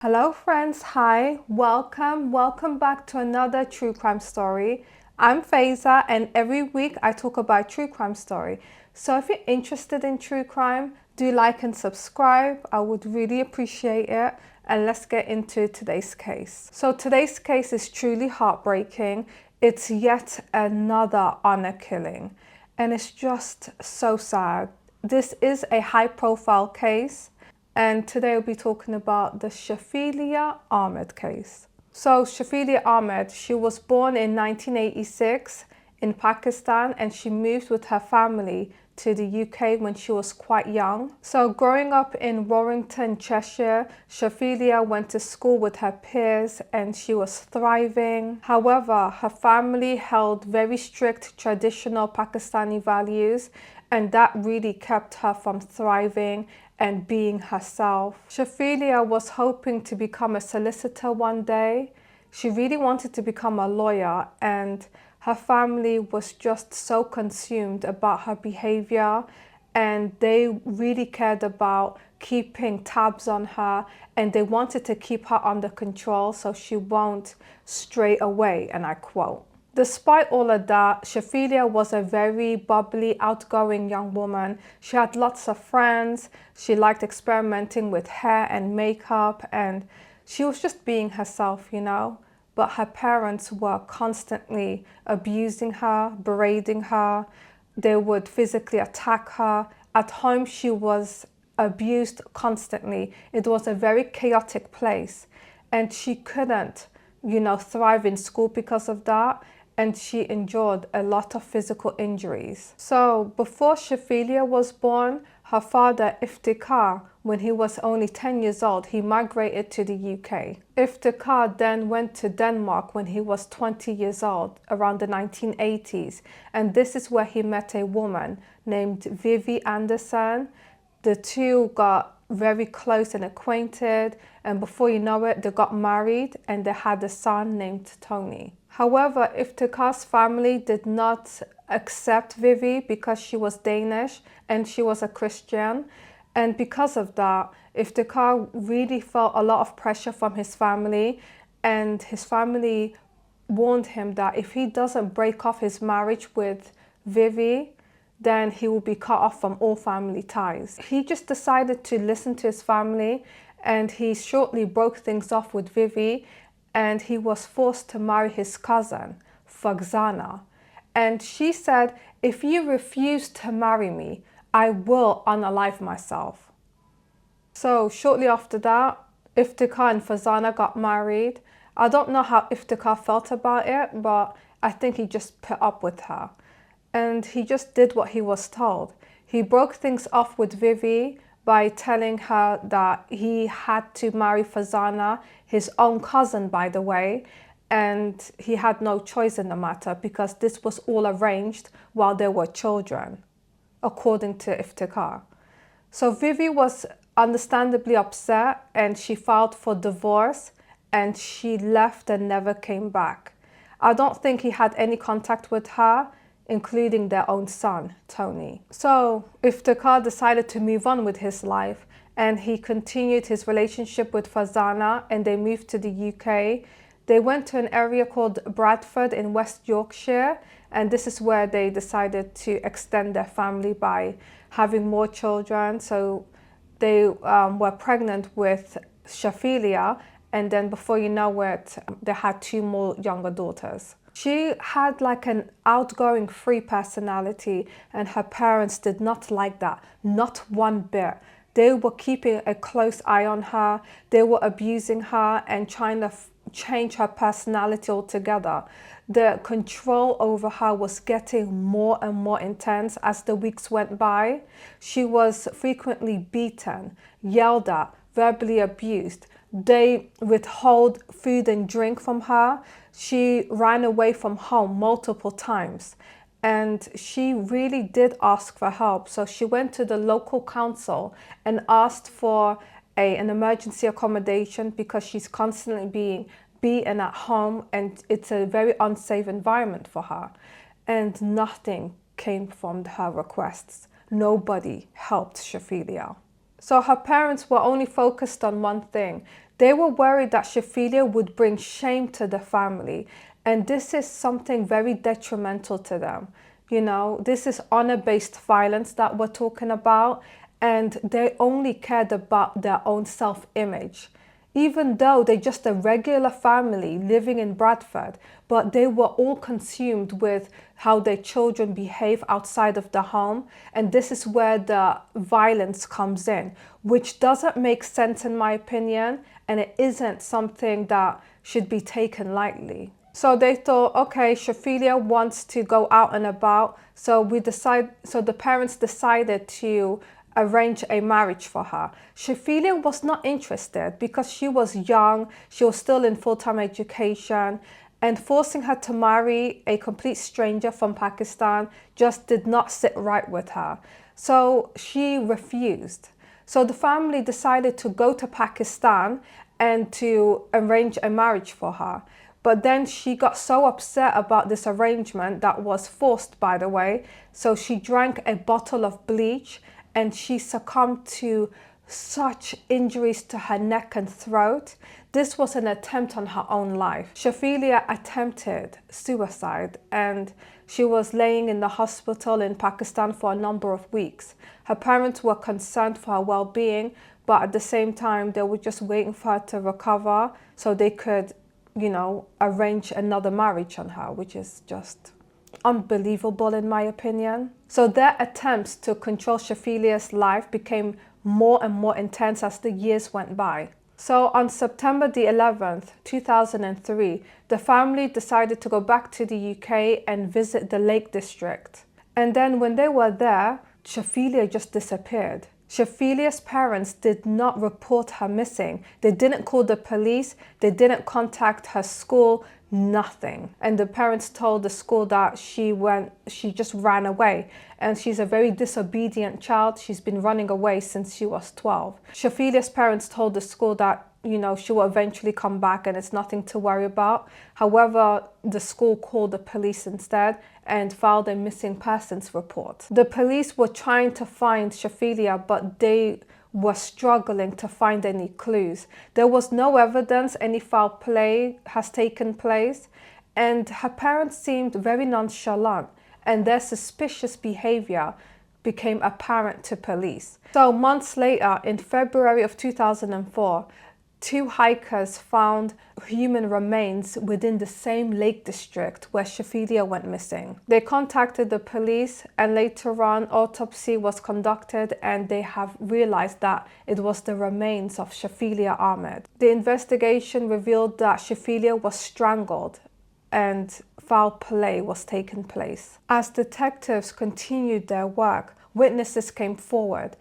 Hello friends, hi, welcome back to another true crime story. I'm Faiza and every week I talk about true crime story. So if you're interested in true crime, do like and subscribe. I would really appreciate it. And let's get into today's case. So today's case is truly heartbreaking. It's yet another honor killing and it's just so sad. This is a high profile case. And today we'll be talking about the Shafilea Ahmed case. So Shafilea Ahmed, she was born in 1986 in Pakistan and she moved with her family to the UK when she was quite young. So growing up in Warrington, Cheshire, Shafilea went to school with her peers and she was thriving. However, her family held very strict traditional Pakistani values and that really kept her from thriving and being herself. Shafilea was hoping to become a solicitor one day. She really wanted to become a lawyer and her family was just so consumed about her behavior and they really cared about keeping tabs on her and they wanted to keep her under control so she won't stray away, and I quote. Despite all of that, Shafilea was a very bubbly, outgoing young woman. She had lots of friends. She liked experimenting with hair and makeup, and she was just being herself, you know. But her parents were constantly abusing her, berating her. They would physically attack her. At home, she was abused constantly. It was a very chaotic place, and she couldn't, thrive in school because of that. And she endured a lot of physical injuries. So before Shafilea was born, her father Iftikhar, when he was only 10 years old, he migrated to the UK. Iftikhar then went to Denmark when he was 20 years old, around the 1980s. And this is where he met a woman named Vivi Anderson. The two got very close and acquainted, and before you know it, they got married and they had a son named Tony. However, Iftikhar's family did not accept Vivi because she was Danish and she was a Christian. And because of that, Iftikhar really felt a lot of pressure from his family, and his family warned him that if he doesn't break off his marriage with Vivi, then he will be cut off from all family ties. He just decided to listen to his family and he shortly broke things off with Vivi and he was forced to marry his cousin, Farzana. And she said, if you refuse to marry me, I will unalive myself. So shortly after that, Iftikhar and Farzana got married. I don't know how Iftikhar felt about it, but I think he just put up with her. And he just did what he was told. He broke things off with Vivi by telling her that he had to marry Farzana, his own cousin, by the way, and he had no choice in the matter because this was all arranged while they were children, according to Iftikhar. So Vivi was understandably upset and she filed for divorce and she left and never came back. I don't think he had any contact with her, including their own son, Tony. So Iftikhar decided to move on with his life and he continued his relationship with Farzana and they moved to the UK. They went to an area called Bradford in West Yorkshire, and this is where they decided to extend their family by having more children. So they were pregnant with Shafilea, and then before you know it, they had two more younger daughters. She had like an outgoing, free personality and her parents did not like that, not one bit. They were keeping a close eye on her, they were abusing her and trying to change her personality altogether. The control over her was getting more and more intense as the weeks went by. She was frequently beaten, yelled at, verbally abused. They withhold food and drink from her. She ran away from home multiple times and she really did ask for help. So she went to the local council and asked for an emergency accommodation because she's constantly being beaten at home and it's a very unsafe environment for her. And nothing came from her requests. Nobody helped Shafilea. So her parents were only focused on one thing. They were worried that Shafilea would bring shame to the family, and this is something very detrimental to them. You know, this is honor-based violence that we're talking about, and they only cared about their own self-image. Even though they're just a regular family living in Bradford, but they were all consumed with how their children behave outside of the home. And this is where the violence comes in, which doesn't make sense in my opinion, and it isn't something that should be taken lightly. So they thought, okay, Shafilea wants to go out and about, so the parents decided to arrange a marriage for her. Shafilea was not interested because she was young, she was still in full-time education, and forcing her to marry a complete stranger from Pakistan just did not sit right with her. So she refused. So the family decided to go to Pakistan and to arrange a marriage for her. But then she got so upset about this arrangement that was forced, by the way, so she drank a bottle of bleach and she succumbed to such injuries to her neck and throat. This was an attempt on her own life. Shafilea attempted suicide and she was laying in the hospital in Pakistan for a number of weeks. Her parents were concerned for her well-being, but at the same time, they were just waiting for her to recover so they could, you know, arrange another marriage on her, which is just unbelievable in my opinion. So their attempts to control Shafelea's life became more and more intense as the years went by. So on September the 11th, 2003, the family decided to go back to the UK and visit the Lake District. And then when they were there, Shafilea just disappeared. Shafelea's parents did not report her missing. They didn't call the police, they didn't contact her school, nothing. And the parents told the school that she just ran away. And she's a very disobedient child. She's been running away since she was 12. Shafelea's parents told the school that, you know, she will eventually come back and it's nothing to worry about. However, the school called the police instead and filed a missing persons report. The police were trying to find Shafilea, but they were struggling to find any clues. There was no evidence any foul play has taken place, and her parents seemed very nonchalant, and their suspicious behavior became apparent to police. So months later, in February of 2004, two hikers found human remains within the same Lake District where Shafilea went missing. They contacted the police and later on autopsy was conducted and they have realized that it was the remains of Shafilea Ahmed. The investigation revealed that Shafilea was strangled and foul play was taking place. As detectives continued their work, witnesses came forward.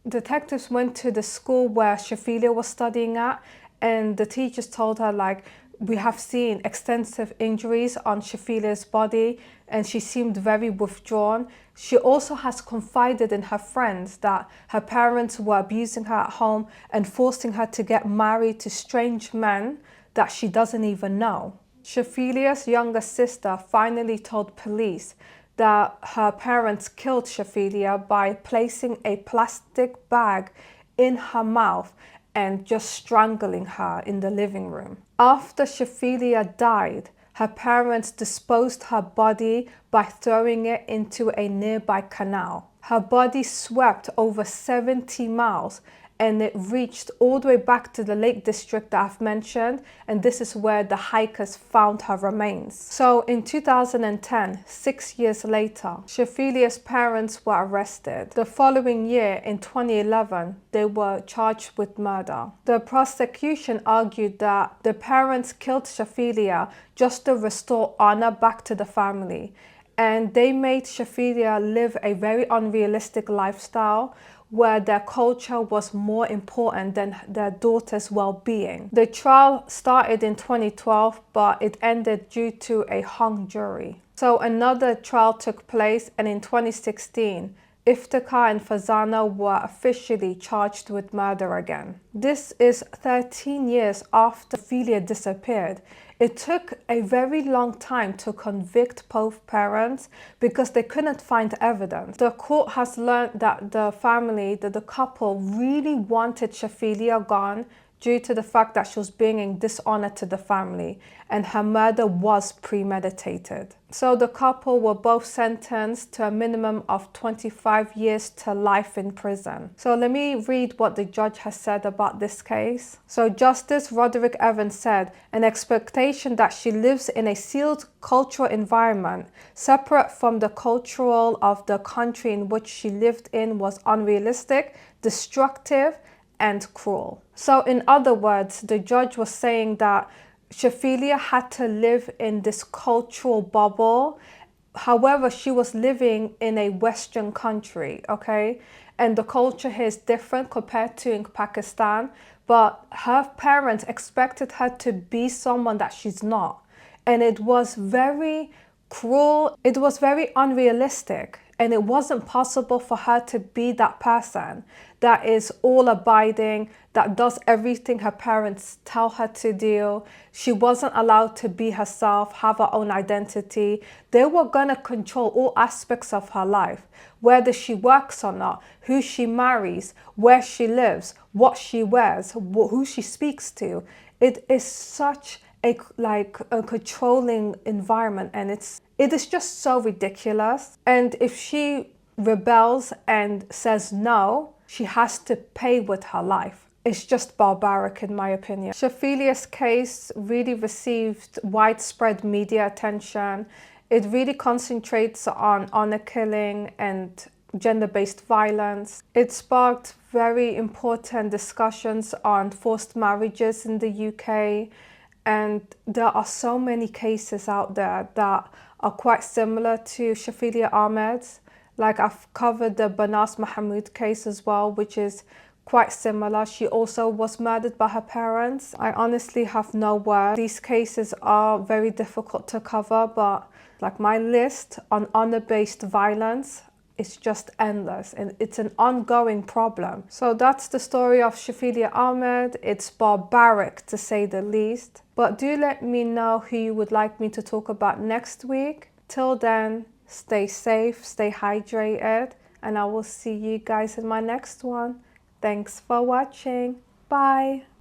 Detectives went to the school where Shafilea was studying at, and the teachers told her, like, we have seen extensive injuries on Shafelea's body and she seemed very withdrawn. She also has confided in her friends that her parents were abusing her at home and forcing her to get married to strange men that she doesn't even know. Shafelea's younger sister finally told police that her parents killed Shafilea by placing a plastic bag in her mouth and just strangling her in the living room. After Shafilea died, her parents disposed her body by throwing it into a nearby canal. Her body swept over 70 miles and it reached all the way back to the Lake District that I've mentioned, and this is where the hikers found her remains. So in 2010, 6 years later, Shafelea's parents were arrested. The following year, in 2011, they were charged with murder. The prosecution argued that the parents killed Shafilea just to restore honor back to the family, and they made Shafilea live a very unrealistic lifestyle where their culture was more important than their daughter's well-being. The trial started in 2012, but it ended due to a hung jury. So another trial took place, and in 2016, Iftikhar and Fazana were officially charged with murder again. This is 13 years after Shafilea disappeared. It took a very long time to convict both parents because they couldn't find evidence. The court has learned that the family, that the couple really wanted Shafilea gone due to the fact that she was bringing dishonor to the family, and her murder was premeditated. So the couple were both sentenced to a minimum of 25 years to life in prison. So let me read what the judge has said about this case. So Justice Roderick Evans said, an expectation that she lives in a sealed cultural environment separate from the cultural of the country in which she lived in was unrealistic, destructive, and cruel. So in other words, the judge was saying that Shafilea had to live in this cultural bubble. However, she was living in a Western country, okay? And the culture here is different compared to in Pakistan. But her parents expected her to be someone that she's not. And it was very cruel. It was very unrealistic. And it wasn't possible for her to be that person that is all abiding, that does everything her parents tell her to do. She wasn't allowed to be herself, have her own identity. They were going to control all aspects of her life, whether she works or not, who she marries, where she lives, what she wears, who she speaks to. It is such a controlling environment, and it is just so ridiculous. And if she rebels and says no, she has to pay with her life. It's just barbaric in my opinion. Shafilea case really received widespread media attention. It really concentrates on honor killing and gender-based violence. It sparked very important discussions on forced marriages in the UK. And there are so many cases out there that are quite similar to Shafilea Ahmed's. Like I've covered the Banas Mahmood case as well, which is quite similar. She also was murdered by her parents. I honestly have no words. These cases are very difficult to cover, but like my list on honor-based violence, it's just endless, and it's an ongoing problem. So that's the story of Shafilea Ahmed. It's barbaric to say the least. But do let me know who you would like me to talk about next week. Till then, stay safe, stay hydrated, and I will see you guys in my next one. Thanks for watching. Bye.